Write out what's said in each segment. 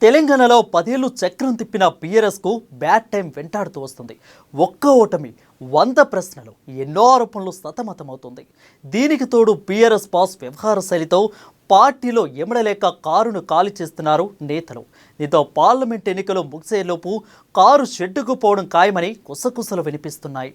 తెలంగాణలో 10 ఏళ్లు చక్రం తిప్పిన బీఆర్ఎస్కు బ్యాడ్ టైం వెంటాడుతూ వస్తుంది. ఒక్క ఓటమి, 100 ప్రశ్నలు, ఎన్నో ఆరోపణలు సతమతమవుతుంది. దీనికి తోడు బీఆర్ఎస్ బాస్ వ్యవహార శైలితో పార్టీలో ఎమడలేక కారును ఖాళీ చేస్తున్నారు నేతలు. దీంతో పార్లమెంట్ ఎన్నికలు ముగిసేలోపు కారు షెడ్డుకు పోవడం ఖాయమని కుసకుసలు వినిపిస్తున్నాయి.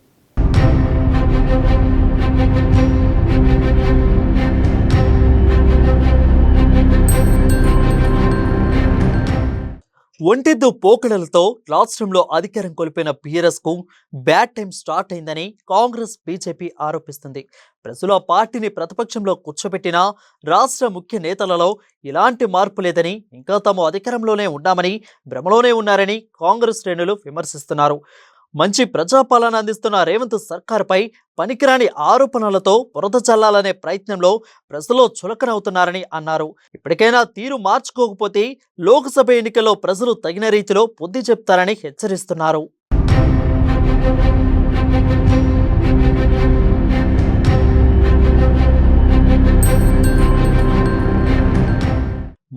ఒంటెద్దు పోకడలతో రాష్ట్రంలో అధికారం కోల్పోయిన బీఆర్ఎస్కు బ్యాడ్ టైం స్టార్ట్ అయిందని కాంగ్రెస్ బీజేపీ ఆరోపిస్తుంది. ప్రజలు ఆ పార్టీని ప్రతిపక్షంలో కూర్చోబెట్టినా రాష్ట్ర ముఖ్య నేతలలో ఎలాంటి మార్పు లేదని, ఇంకా తాము అధికారంలోనే ఉన్నామని భ్రమలోనే ఉన్నారని కాంగ్రెస్ శ్రేణులు విమర్శిస్తున్నారు. మంచి ప్రజాపాలన అందిస్తున్న రేవంత్ సర్కార్పై పనికిరాని ఆరోపణలతో బురద చల్లాలనే ప్రయత్నంలో ప్రజలు చులకనవుతున్నారని అన్నారు. ఇప్పటికైనా తీరు మార్చుకోకపోతే లోక్సభ ఎన్నికల్లో ప్రజలు తగిన రీతిలో బుద్ధి చెప్తారని హెచ్చరిస్తున్నారు.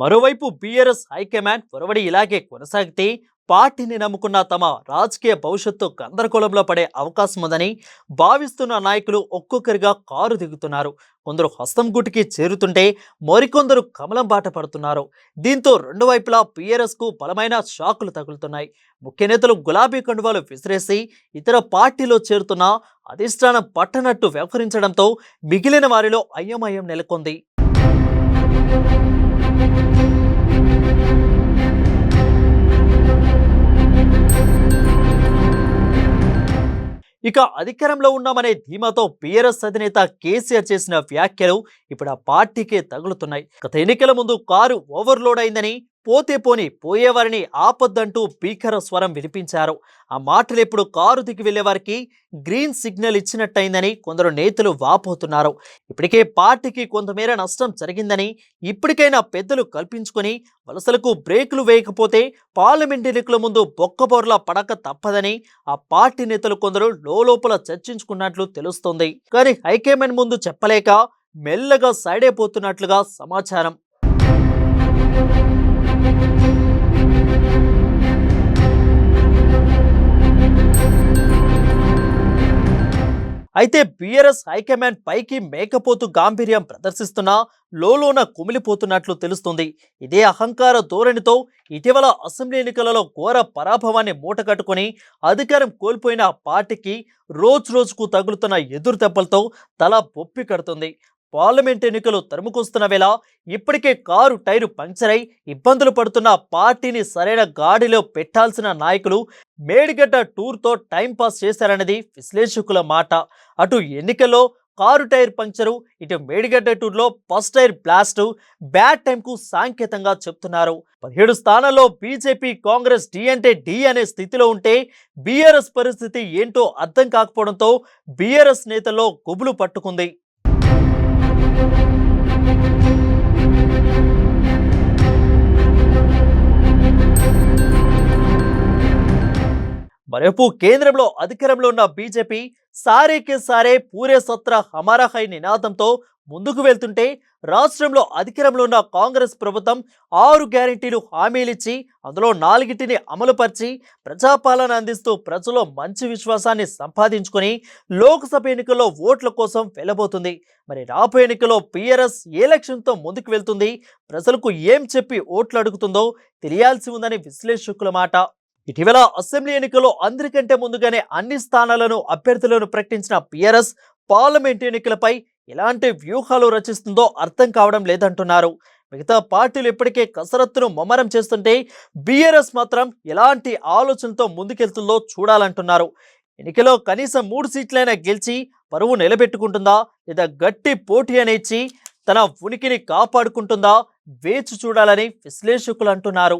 మరోవైపు బీఆర్ఎస్ హైకమాండ్ ఒరవడి ఇలాగే కొనసాగితే పార్టీని నమ్ముకున్న తమ రాజకీయ భవిష్యత్తు గందరగోళంలో పడే అవకాశం ఉందని భావిస్తున్న నాయకులు ఒక్కొక్కరిగా కారు దిగుతున్నారు. కొందరు హస్తం గుటికి చేరుతుంటే మరికొందరు కమలం బాట పడుతున్నారు. దీంతో రెండు వైపులా బీఆర్ఎస్కు బలమైన షాకులు తగులుతున్నాయి. ముఖ్య నేతలు గులాబీ కండువాలు విసిరేసి ఇతర పార్టీలో చేరుతున్న అధిష్టానం పట్టనట్టు వ్యవహరించడంతో మిగిలిన వారిలో అయోమయం నెలకొంది. ఇక అధికారంలో ఉన్నామనే ధీమాతో బీఆర్ఎస్ అధినేత కేసీఆర్ చేసిన వ్యాఖ్యలు ఇప్పుడు ఆ పార్టీకే తగులుతున్నాయి. గత ఎన్నికల ముందు కారు ఓవర్లోడ్ అయిందని, పోతే పోని పోయేవారిని ఆపొద్దంటూ భీకర స్వరం వినిపించారు. ఆ మాటలు ఇప్పుడు కారు దిగి వెళ్లే వారికి గ్రీన్ సిగ్నల్ ఇచ్చినట్టయిందని కొందరు నేతలు వాపోతున్నారు. ఇప్పటికే పార్టీకి కొంతమేర నష్టం జరిగిందని, ఇప్పటికైనా పెద్దలు కల్పించుకొని వలసలకు బ్రేకులు వేయకపోతే పార్లమెంట్ ఎన్నికల ముందు బొక్కబోర్లా పడక తప్పదని ఆ పార్టీ నేతలు కొందరు లోపల చర్చించుకున్నట్లు తెలుస్తోంది. కానీ హైకమాండ్ ముందు చెప్పలేక మెల్లగా సైడ్ అయిపోతున్నట్లుగా సమాచారం. అయితే బీఆర్ఎస్ హైకమాండ్ పైకి మేకపోతు గాంభీర్యం ప్రదర్శిస్తున్నా లోన కుమిలిపోతున్నట్లు తెలుస్తుంది. ఇదే అహంకార ధోరణితో ఇటీవల అసెంబ్లీ ఎన్నికలలో ఘోర పరాభవాన్ని మూటగట్టుకుని అధికారం కోల్పోయిన పార్టీకి రోజుకు తగులుతున్న ఎదురు దెబ్బలతో తల బొప్పి కడుతుంది. పార్లమెంట్ ఎన్నికలు తరుముకొస్తున్న వేళ ఇప్పటికే కారు టైరు పంక్చర్ అయి ఇబ్బందులు పడుతున్న పార్టీని సరైన గాడిలో పెట్టాల్సిన నాయకులు మేడిగడ్డ టూర్తో టైంపాస్ చేశారన్నది విశ్లేషకుల మాట. అటు ఎన్నికల్లో కారు టైర్ పంక్చరు, ఇటు మేడిగడ్డ టూర్లో ఫస్ట్ టైర్ బ్లాస్ట్ బ్యాడ్ టైంకు సాంకేతంగా చెప్తున్నారు. 17 స్థానాల్లో బీజేపీ కాంగ్రెస్ డి అంటే డి అనే స్థితిలో ఉంటే బీఆర్ఎస్ పరిస్థితి ఏంటో అర్థం కాకపోవడంతో బీఆర్ఎస్ నేతల్లో గుబులు పట్టుకుంది. మరోవైపు కేంద్రంలో అధికారంలో ఉన్న బీజేపీ సారేకే సారే పూరే సత్రా హమారా హై నినాదంతో ముందుకు వెళ్తుంటే, రాష్ట్రంలో అధికారంలో ఉన్న కాంగ్రెస్ ప్రభుత్వం 6 గ్యారెంటీలు హామీలిచ్చి అందులో 4టిని అమలుపరిచి ప్రజాపాలన అందిస్తూ ప్రజల్లో మంచి విశ్వాసాన్ని సంపాదించుకొని లోక్సభ ఎన్నికల్లో ఓట్ల కోసం వెళ్ళబోతుంది. మరి రాబోయే ఎన్నికల్లో బీఆర్ఎస్ ఏ లక్ష్యంతో ముందుకు వెళ్తుంది, ప్రజలకు ఏం చెప్పి ఓట్లు అడుగుతుందో తెలియాల్సి ఉందని విశ్లేషకుల మాట. ఇటీవల అసెంబ్లీ ఎన్నికల్లో అందరికంటే ముందుగానే అన్ని స్థానాలను అభ్యర్థులను ప్రకటించిన బీఆర్ఎస్ పార్లమెంట్ ఎన్నికలపై ఎలాంటి వ్యూహాలు రచిస్తుందో అర్థం కావడం లేదంటున్నారు. మిగతా పార్టీలు ఇప్పటికే కసరత్తును ముమ్మరం చేస్తుంటే బీఆర్ఎస్ మాత్రం ఎలాంటి ఆలోచనతో ముందుకెళ్తుందో చూడాలంటున్నారు. ఎన్నికలో కనీసం 3 సీట్లైనా గెలిచి పరువు నిలబెట్టుకుంటుందా, లేదా గట్టి పోటీ అనేచ్చి తన ఉనికిని కాపాడుకుంటుందా వేచి చూడాలని విశ్లేషకులు అంటున్నారు.